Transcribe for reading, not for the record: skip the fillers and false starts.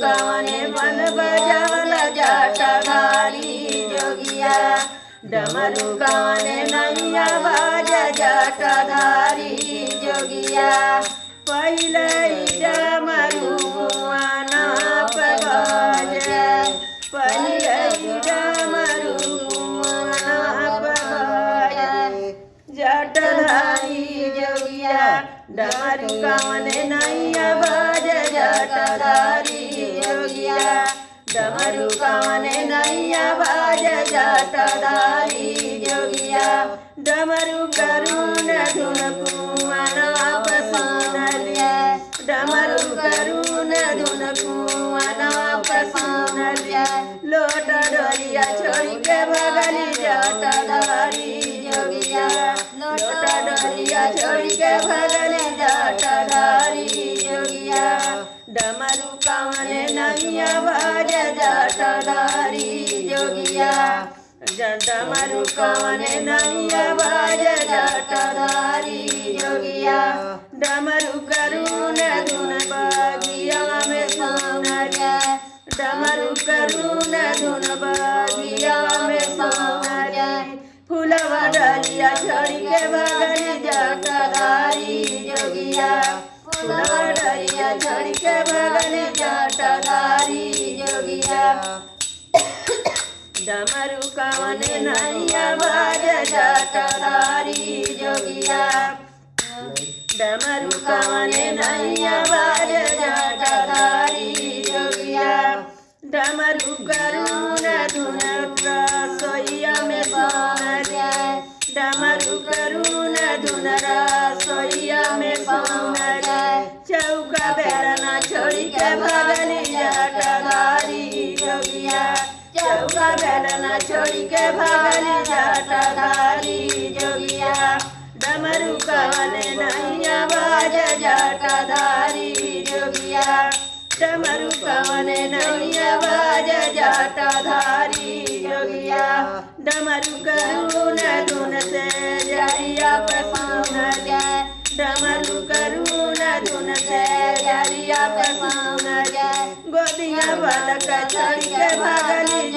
कवने बन बजावला जटाधारी जोगिया डमरू कवने नैया बाजा जटाधारी जोगिया पहिले डमरू मुआना पे बाजे पहिले डमरू मुआना पे बाजे जटाधारी जोगिया डमरू कवने नैया बाजे जटाधारी जोगिया डमरू कवने नैया बाजे जटाधारी जोगिया डमरू करुण धुन कुआना पसुनलिया डमरू करुण धुन कुआना पसुनलिया लोट डोरिया छोड़ी के भगली जटाधारी जोगिया लोट डोरिया छोड़ी के भगली जटाधारी जोगिया डमरू कवने नैया बाजे जटाधारी जोगिया डमरू कवने नैया बाजे जटाधारी जोगिया डमरू करुण धुन बगिया में सोनरिया डमरू करुण धुन बगिया में सोनरिया फूलवा डलिया छोड़ी के भगली जटाधारी जोगिया फूलवा डलिया छोड़ी के भगली जटाधारी जोगिया डमरू कवने नैया बाजे जटाधारी जोगिया डमरू कवने नैया बाजे जटाधारी जोगिया डमरू करुण धुन रसोइया में सोनरिया डमरू करुण धुन रसोइया में सोनरिया चौका बेलना छोड़ी के भगली जटाधारी जोगिया चौका बेलना छोड़ी के भगली जटाधारी जोगिया डमरू कवने नैया बाजे जटाधारी जोगिया डमरू कवने नैया बाजे जटाधारी जोगिया डमरू करुण धुन से जरिया पे सुनरिया डमरू करुण धुन से जरिया पे सुनरिया गोदिया बालक छोड़ी के भगली